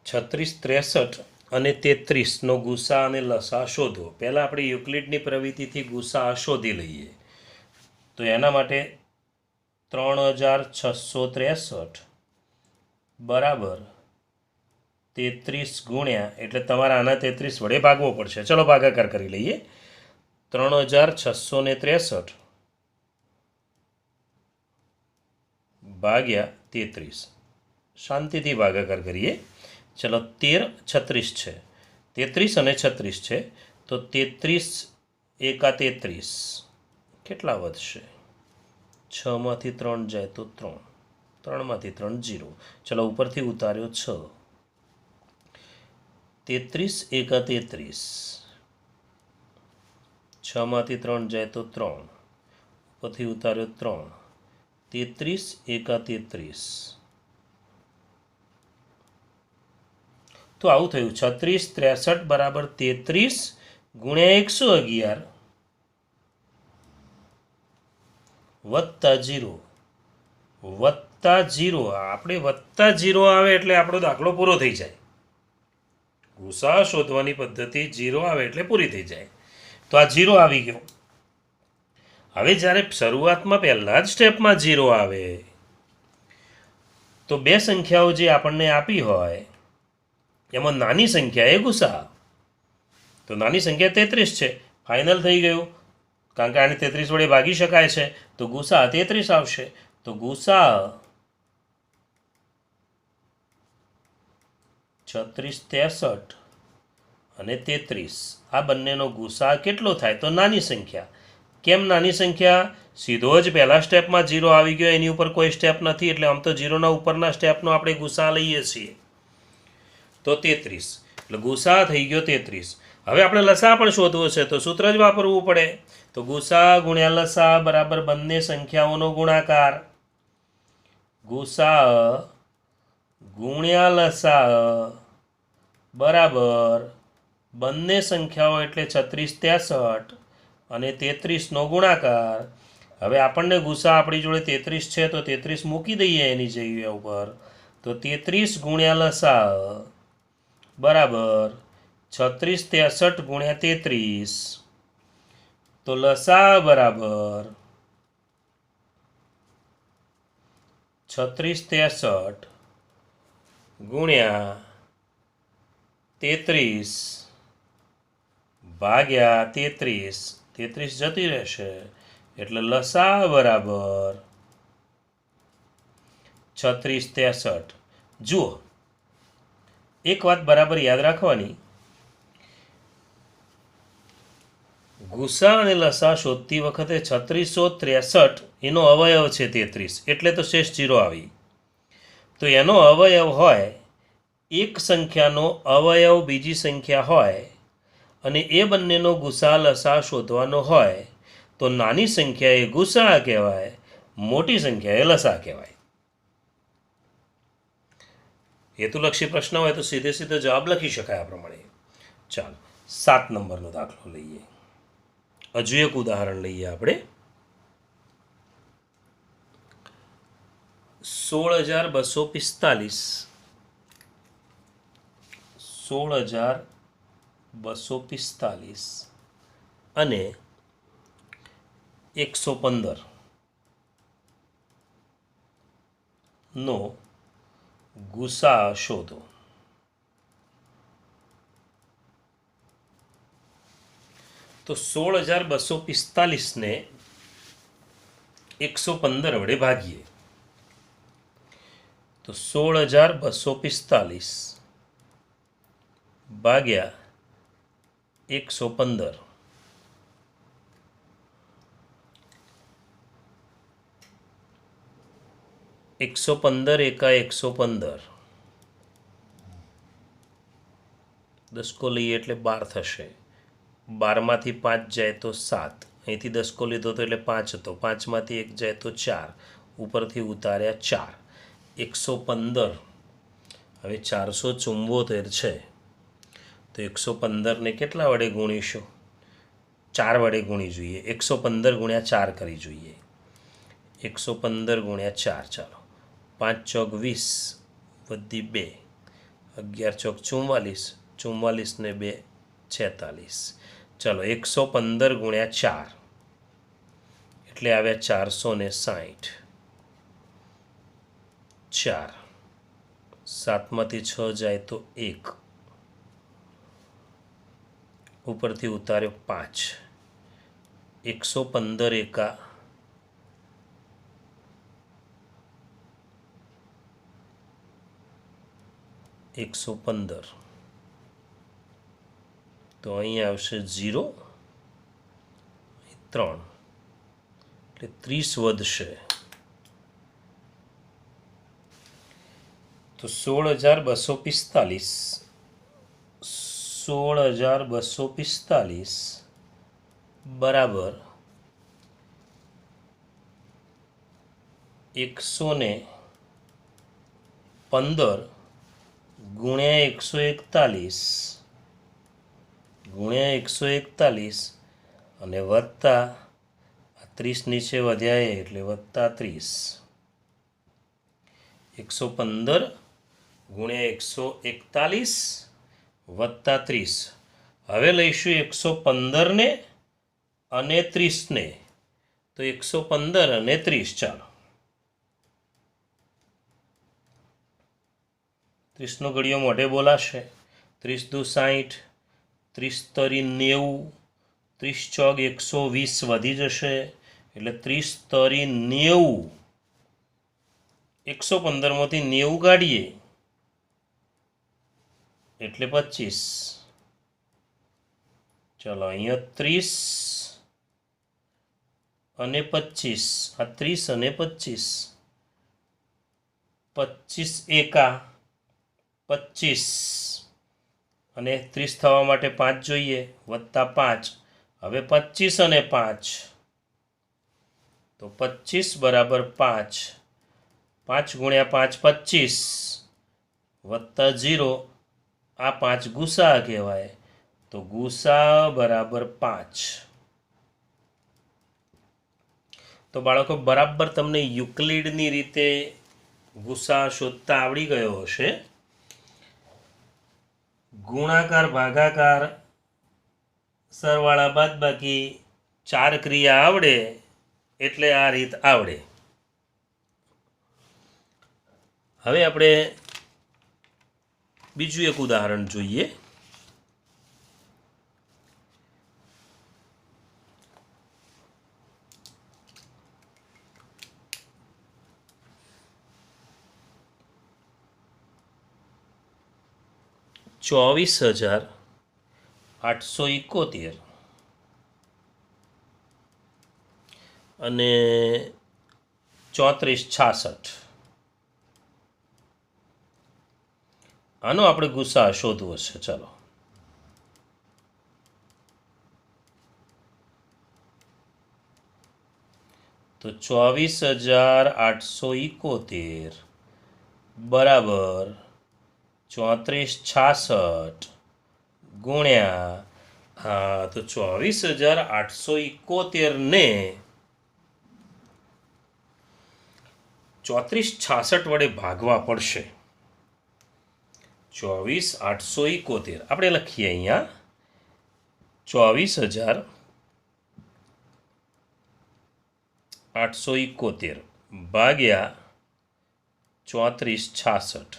36, 63 અને 33નો ગુસા અને લસા શોધો. પહેલાં આપણે યુક્લિડની પ્રવૃત્તિથી ગુસા શોધી લઈએ. તો એના માટે 3663 બરાબર 33 ગુણ્યા, એટલે તમારે આના 33 વડે ભાગવો પડશે. ચલો ભાગાકાર કરી લઈએ. 3663 ભાગ્યા 33. શાંતિથી ભાગાકાર કરીએ. ચલો 13 36 છે, 33 અને 36 છે તો 33 એકા 33 કેટલા વધશે? 6માંથી 3 જાય તો 3, 3માંથી 3 0. ચલો ઉપરથી ઉતાર્યો 6. 33 એકા 33, 6માંથી 3 જાય તો 3, ઉપરથી ઉતાર્યો 3. 33 એકા 33. તો આવું થયું. 36, 63 બરાબર 33 ગુણ્યા 111 વત્તા 0 વત્તા 0. આપણે વત્તા 0 આવે એટલે આપણો દાખલો પૂરો થઈ જાય. ગુસા શોધવાની પદ્ધતિ 0 આવે એટલે પૂરી થઈ જાય. તો આ 0 આવી ગયો. હવે જ્યારે શરૂઆતમાં પહેલા જ સ્ટેપમાં 0 આવે તો બે સંખ્યાઓ જે આપણને આપી હોય એમાં નાની સંખ્યા એ ગુસા. તો નાની સંખ્યા 33 છે. ફાઇનલ થઈ ગયું, કારણ કે આને 33 વડે ભાગી શકાય છે. તો ગુસા 33 આવશે. તો ગુસા 36, 63 અને 33 આ બંનેનો ગુસા કેટલો થાય? તો નાની સંખ્યા. કેમ નાની સંખ્યા? સીધો જ પહેલા સ્ટેપમાં 0 આવી ગયો, એની ઉપર કોઈ સ્ટેપ નથી, એટલે આમ તો 0ના ઉપરના સ્ટેપનો આપણે ગુસા લઈએ છીએ. તો 33 એટલે ગુસા થઈ ગયો 33. હવે આપણે લસા પણ શોધવો છે તો સૂત્ર જ વાપરવું પડે. તો ગુસા ગુણ્યા લસા બરાબર બંને સંખ્યાઓનો ગુણાકાર. ગુસા ગુણ્યા લસા બરાબર બંને સંખ્યાઓ એટલે 36, 63 અને 33નો ગુણાકાર. હવે આપણને ગુસા આપણી જોડે 33 છે તો 33 મૂકી દઈએ એની જગ્યા ઉપર. તો 33 ગુણ્યા લસા બરાબર 36, 63 ગુણ્યા 33. તો લસા બરાબર 36, 63 ગુણ્યા 33 ભાગ્યા 33. 33 જતી રહેશે એટલે લસા બરાબર 36, 63. જુઓ, એક વાત બરાબર યાદ રાખવાની, ગુસા અને લસા શોધતી વખતે 3663 એનો અવયવ છે 33, એટલે તો શેષ 0 આવી. તો એનો અવયવ હોય, એક સંખ્યાનો અવયવ બીજી સંખ્યા હોય અને એ બંનેનો ગુસા લસા શોધવાનો હોય તો નાની સંખ્યા એ ગુસા કહેવાય, મોટી સંખ્યા એ લસા કહેવાય. હેતુલક્ષી પ્રશ્ન હોય તો સીધે સીધો જવાબ લખી શકાય આ પ્રમાણે. ચાલો 7 નંબરનો દાખલો લઈએ. હજુ એક ઉદાહરણ લઈએ આપણે. 16,245 અને 115 નો ગુસા શોધો. તો 16,245 ને 115 વડે ભાગીએ તો 16,245 ભાગ્યા 115 115 એકા 115 દસકો લઈએ એટલે 12 થશે. 12માંથી 5 જાય તો 7. અહીંથી દસકો લીધો તો એટલે 5 હતો. 5માંથી 1 જાય તો 4. ઉપરથી ઉતાર્યા 4. 115. હવે 474 છે તો 115ને કેટલા વડે ગુણીશું? 4 વડે ગુણી જોઈએ. 115 ગુણ્યા 4 કરી જોઈએ. 115 ગુણ્યા 4. ચાલો 5 ચોક 20 વધી 2, 11 ચોક 44, 44 ને 2 46. ચાલો 115 ગુણ્યા 4 એટલે આવ્યા 460. 4 7માંથી 6 જાય તો 1, ઉપરથી ઉતાર્યો 5. 115 એકા 115 તો અહીં આવશે 0, 3 એટલે 30 વધશે. તો 16,245 બરાબર 115 ગુણ્યા 141 અને વત્તા 30 નીચે વધ્યા એટલે વત્તા 30. 115 ગુણ્યા 141 વત્તા 30. હવે લઈશું 115ને અને 30ને તો 115 અને 30. ચાલો 30નો ઘડિયો મોઢે બોલાશે. 30 દુ 60, 30 તરી 90, 30 ચોક 120 વધી જશે એટલે 30 તરી 90. 115માંથી 90 કાઢીએ એટલે 25. ચાલો અહીંયા 30 અને 25, આ 30 અને 25, 25 એકા 25 અને 30 થવા માટે 5 જોઈએ વત્તા 5. હવે 25 અને 5 તો 25 બરાબર 5. 5 ગુણ્યા 5 25 વત્તા 0. આ 5 ગુસા કહેવાય તો ગુસા બરાબર 5. તો બાળકો બરાબર તમને યુક્લિડની રીતે ગુસા શોધતા આવડી ગયો હશે. ગુણાકાર ભાગાકાર સરવાળા બાદબાકી 4 ક્રિયા આવડે એટલે આ રીત આવડે. હવે આપણે બીજું એક ઉદાહરણ જોઈએ. ₹24,871 અને 3466. આનો આપણે ગુસા શોધવો છે. ચાલો તો 24,871 બરાબર 3466 ગુણ્યા હા, તો 24,871 ને 3466 વડે ભાગવા પડશે. 24,871 આપણે લખીએ અહીંયા 24,871 ભાગ્યા 3466.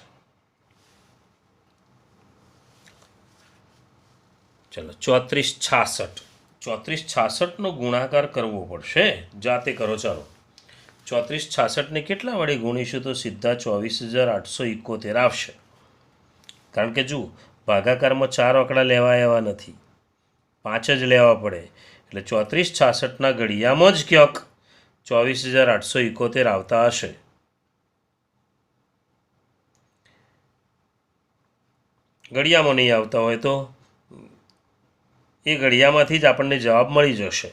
ચલો 34,66 ગુણાકાર કરવો પડશે. જાતે કરો. ચાલો 34,66 કેટલા વડે ગુણીશું તો સીધા 24,871 આવશે. કારણ કે જુઓ, ભાગાકારમાં 4 આંકડા લેવા એવા નથી, 5 જ લેવા પડે. એટલે 34,66 ઘડિયામાં જ ક્યાંક 24,871 આવતા હશે. ઘડિયામાં નહીં આવતા હોય તો એ ઘડિયામાંથી જ આપણને જવાબ મળી જશે.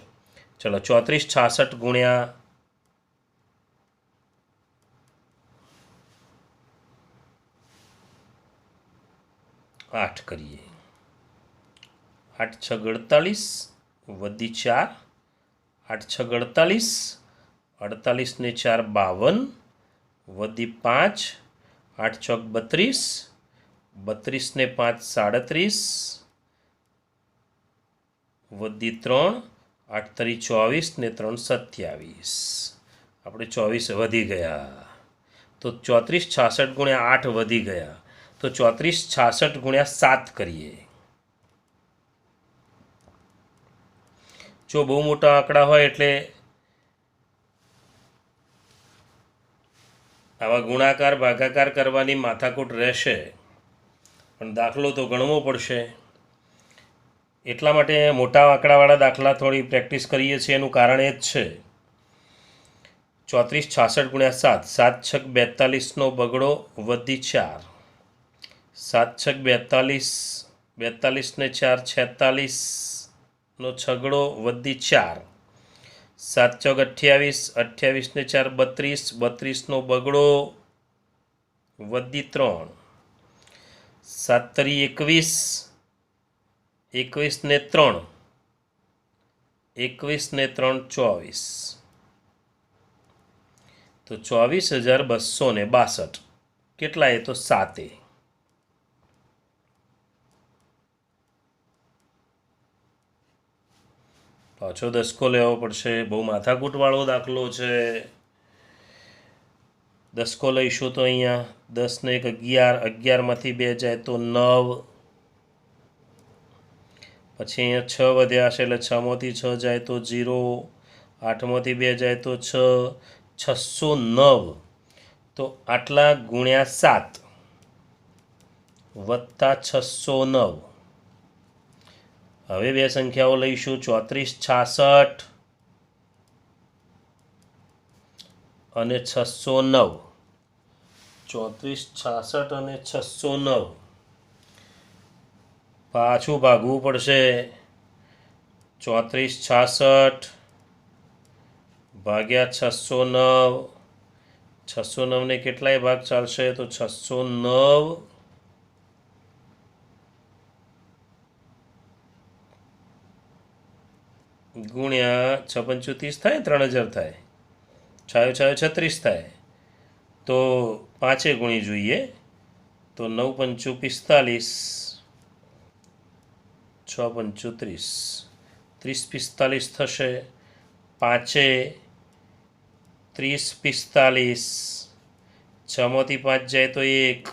ચલો 34,66 ગુણ્યા 8 કરીએ. 8 × 6 = 48 વધી 4, 8 × 6 = 48, 48 ને 4 = 52 વધી 5, 8 × 6 = 32, 32 ને 5 = 37 વધી 3, 8 × 3 = 24 ને 3 = 27. આપણે 24 વધી ગયા. તો 34,66 ગુણ્યા 8 વધી ગયા. તો 34,66 ગુણ્યા 7 કરીએ. જો બહુ મોટા આંકડા હોય એટલે આવા ગુણાકાર ભાગાકાર કરવાની માથાકૂટ રહેશે, પણ દાખલો તો ગણવો પડશે. એટલા માટે મોટા આંકડાવાળા દાખલા થોડી પ્રેક્ટિસ કરીએ છીએ. એનું કારણ એ જ છે. 34,66 ગુણ્યા 7, 7 × 6 = 42 બગડો વધી 4, 7 × 6 = 42, 42 ને 4 = 46 છગડો વધી 4, 7 × 28, 28 ને 4 = 32, 32 બગડો વધી 3, 7 × 21, 21 ને 3, 21 ને 3 = 24. તો 24,262 કેટલા? એ તો 7. પાછો દસકો લેવો પડશે. બહુ માથાકૂટવાળો દાખલો છે. દસકો લઈશું તો અહીંયા 10 ને 1 = 11, 11માંથી 2 જાય તો 9, પછી અહીંયા 6 વધ્યા હશે એટલે 6માંથી 6 જાય તો 0, 8માંથી 2 જાય તો 6, 609. તો આટલા ગુણ્યા 7 વત્તા 609. હવે બે સંખ્યાઓ લઈશું, 34,66 અને 609. 34,66 અને 609 પાછું ભાગવું પડશે. 34,66 ભાગ્યા 609. 609 ને કેટલાય ભાગ ચાલશે? તો 609 ગુણ્યા 6 × 5 = 30 થાય, 3,000 થાય, 6 × 6 = 36 થાય. તો 5 ગુણી જોઈએ તો 9 × 5 = 45, 6 × 5 = 30, 30 × 45 થશે. 5 30 45, 6માંથી 5 જાય તો 1,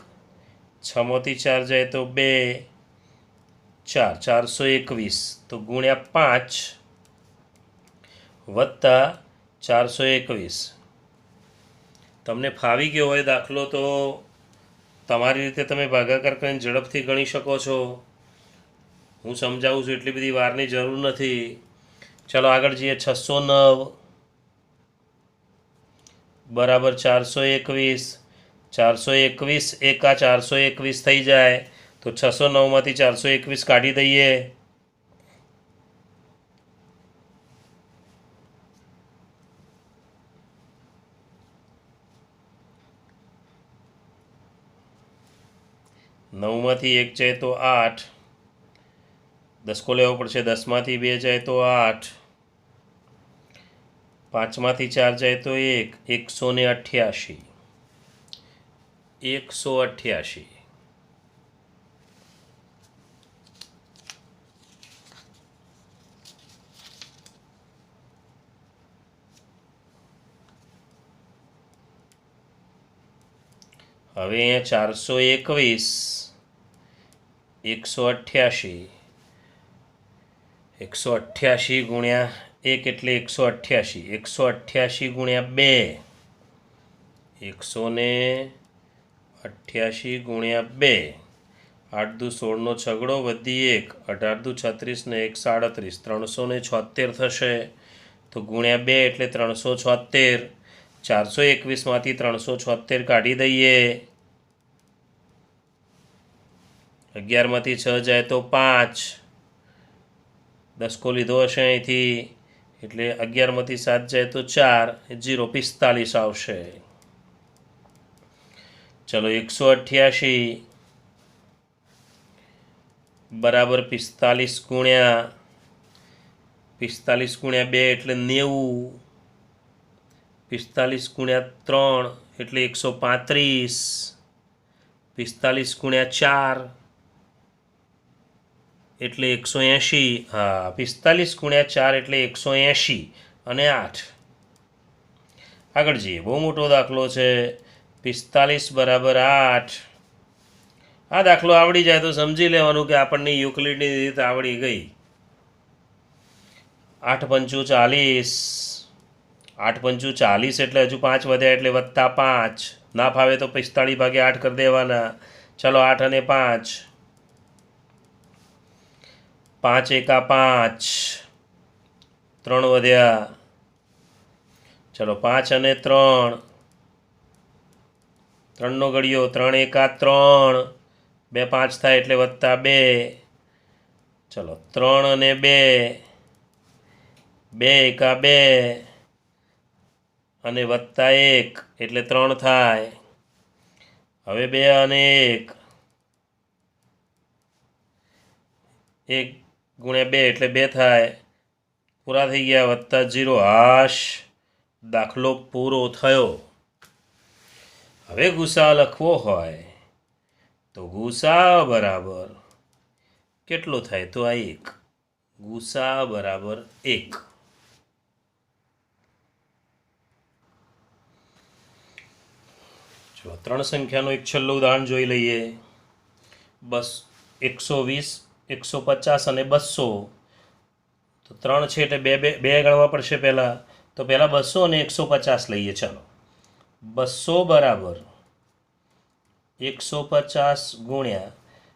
6માંથી 4 જાય તો 2, 4, 421. તો ગુણ્યા 5 વત્તા 421. તમને ફાવી ગયો હોય દાખલો તો તમારી રીતે તમે ભાગાકાર કરીને ઝડપથી ગણી શકો છો. હું સમજાવું છું, એટલી બધી વારની જરૂર નથી. ચાલો આગળ જઈએ. 609 બરાબર 421. 421 એકા 421 થઈ જાય તો 609માંથી 421 કાઢી દઈએ. નવમાંથી 1 જાય તો 8, દસકો લેવો પડશે. 10માંથી 2 જાય તો 8, 5માંથી 4 જાય તો 1, 188. 188. હવે અહીંયા 421, 188. 188 ગુણ્યા 1 એટલે 188. 188 ગુણ્યા 2, 188 ગુણ્યા 2. 8 દુ 16નો છગડો વધી 1, 18 દુ 36 ને 1 37, 376 થશે. તો ગુણ્યા 2 એટલે 376. 421માંથી 376 કાઢી દઈએ. 11માંથી 6 જાય તો 5. દસકો લીધો હશે અહીંથી એટલે 11માંથી 7 જાય તો 4, 0, 45 આવશે. ચલો 188 બરાબર 45 ગુણ્યા 2 એટલે 90. 45 ગુણ્યા 3 એટલે 135. 45 ગુણ્યા 4 એટલે 180. હા, 45 ગુણ્યા 4 એટલે 180 અને 8. આગળ જઈએ. બહુ મોટો દાખલો છે. 45 બરાબર 8. આ દાખલો આવડી જાય તો સમજી લેવાનું કે આપણને યુક્લિડની રીત આવડી ગઈ. 8 પંચું 40. 8 પંચું 40 એટલે હજુ 5 વધ્યા એટલે +5. ના ફાવે તો 45 ભાગે 8 કરી દેવાના. ચલો 8 અને 5. 5 એકા 5, 3 વધ્યા. ચલો 5 અને 3, 3નો ઘડિયો. 3 એકા 3, 2 5 થાય એટલે +2. ચલો 3 અને 2, 2 એકા 2 અને +1 એટલે 3 થાય. હવે 2 અને 1 ગુણ્યા 2 એટલે 2 થાય. પૂરા થઈ ગયા. +0. હાશ, દાખલો પૂરો થયો. હવે ગુસા લખવો હોય તો ગુસા બરાબર કેટલો થાય? તો આ 1. ગુસા બરાબર 1. ચલો 3 સંખ્યાનું એક છેલ્લું ઉદાહરણ જોઈ લઈએ. 120, 150 અને 200. તો 3 છે એટલે બે ગણવા પડશે પહેલાં. તો પહેલાં 200 અને 150 લઈએ. ચાલો 200 બરાબર 150 ગુણ્યા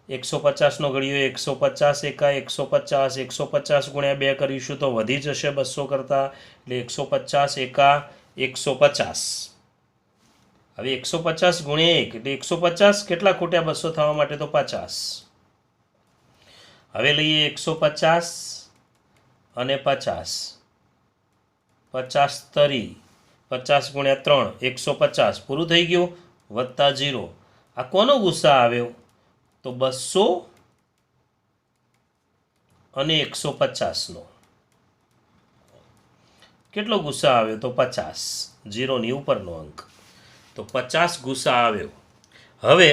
150નો ઘડિયો. 150 એકા 150. 150 ગુણ્યા 2 કરીશું તો વધી જશે 200 કરતાં. એટલે 150 એકા 150. હવે 150 ગુણ્યા 1 એટલે 150. કેટલા ખૂટ્યા 200 થવા માટે? તો 50. હવે લઈએ 150 અને 50. 50 તરી 50 ગુણ્યા 3, 150. પૂરું થઈ ગયું. +0. આ કોનો ગુસ્સા આવ્યો? તો 200 અને 150નો. કેટલો ગુસ્સા આવ્યો? તો 50. 0ની ઉપરનો અંક. તો 50 ગુસ્સા આવ્યો. હવે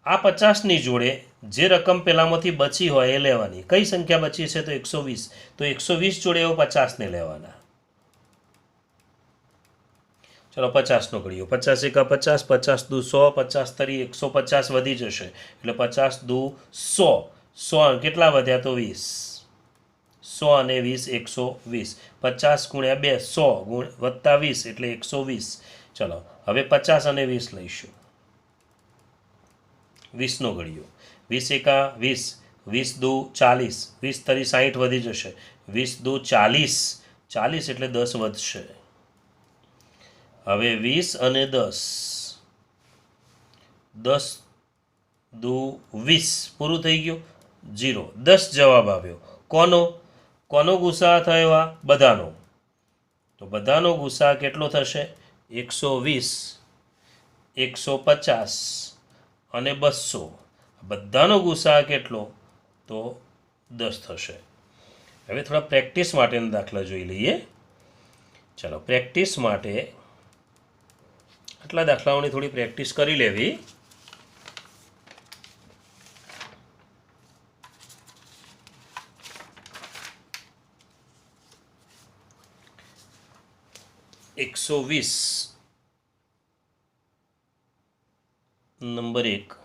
આ 50ની જોડે જે રકમ પહેલાંમાંથી બચી હોય એ લેવાની. કઈ સંખ્યા બચી છે? તો 120. તો 120 જોડે એવો 50ને લેવાના. ચલો 50નો ઘડિયો. 50 એકા 50, 50 દુ 100, 50 તરી 150 વધી જશે એટલે 50 દુ 100. 100 કેટલા વધ્યા? તો 20. 100 અને 20, 120. 50 ગુણ્યા 2, 100 + 20 એટલે 120. ચલો હવે 50 અને 20 લઈશું. 20નો ઘડિયો. 20 એકા 20, 20 દુ 40, 20 તરી 60 વધી જશે. 20 દુ 40, 40 એટલે 10 વધશે. હવે 20 અને 10, 10 દુ 20. પૂરું થઈ ગયું. 0. 10 જવાબ આવ્યો. કોનો ગુસા થયો? આ બધાનો. તો બધાનો ગુસા કેટલો થશે? 120, 150 અને 200. બધાનો ગુસા કેટલો? તો 10 થશે. હવે થોડા પ્રેક્ટિસ માટેના દાખલા જોઈ લઈએ. ચાલો, પ્રેક્ટિસ માટે આટલા દાખલાઓની થોડી પ્રેક્ટિસ કરી લેવી. ₹120 નંબર 1,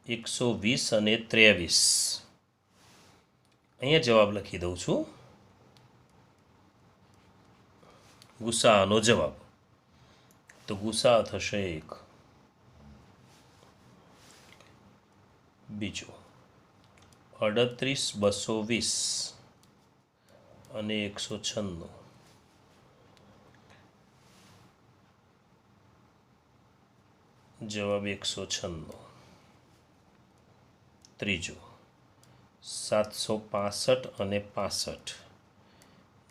120 અને 23. અહીંયા જવાબ લખી દઉં છું. ગુસાઅનો જવાબ તો ગુસાઅ થશે 1. બીજો 38, 220 અને 196. જવાબ 196. ત્રીજો 765 અને 65.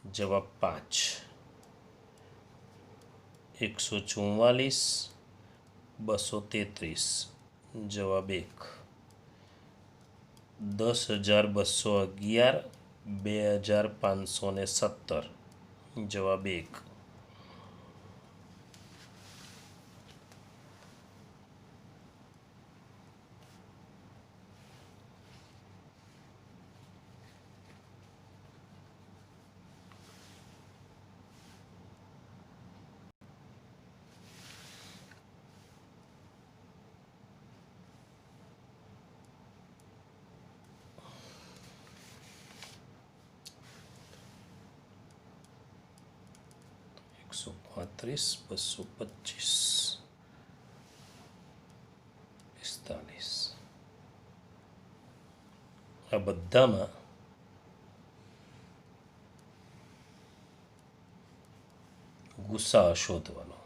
જવાબ 5. 144, 233. જવાબ 1. 10,211, 2,517. જવાબ 1. ₹135, 225, 45. આ બધામાં ગુસાઅ શોધવાનો.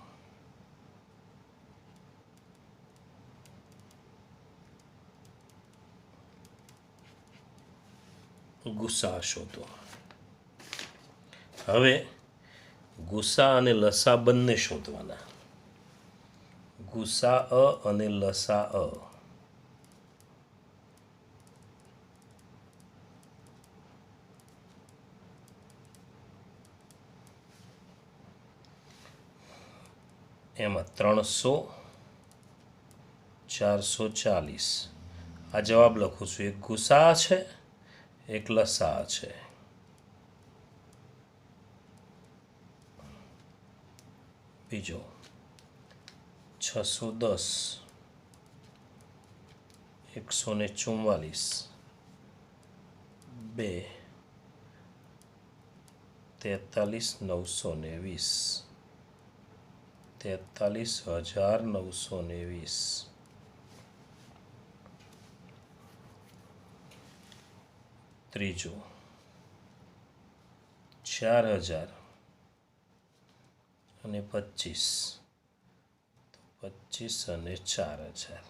ગુસાઅ શોધો. હવે ગુસા અને લસા બંને શોધવાના. ગુસાઅ અને લસાઅ. એમાં 300, 440. આ જવાબ લખું છું. એક ગુસા છે, એક લસા છે. બીજો 610, 144, 2, 43,920. 43,920. ત્રીજો 4,000 અને 25. 25 અને 4,000.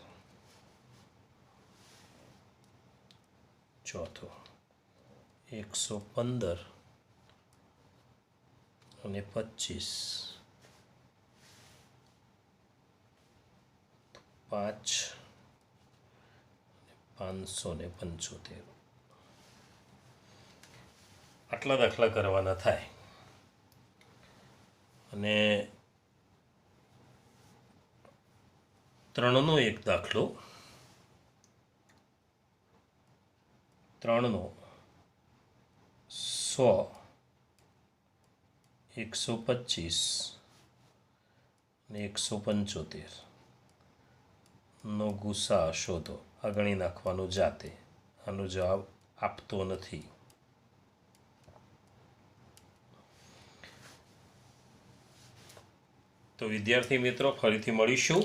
ચોથો 115 અને 25. 5, 575. આટલા દાખલા કરવાના થાય. અને 3નો એક દાખલો. 3નો 100, 125 અને 175 નો ગુસા શોધો. આ ગણી નાખવાનું જાતે. આનો જવાબ આપતો નથી. તો વિદ્યાર્થી મિત્રો, ફરીથી મળીશું.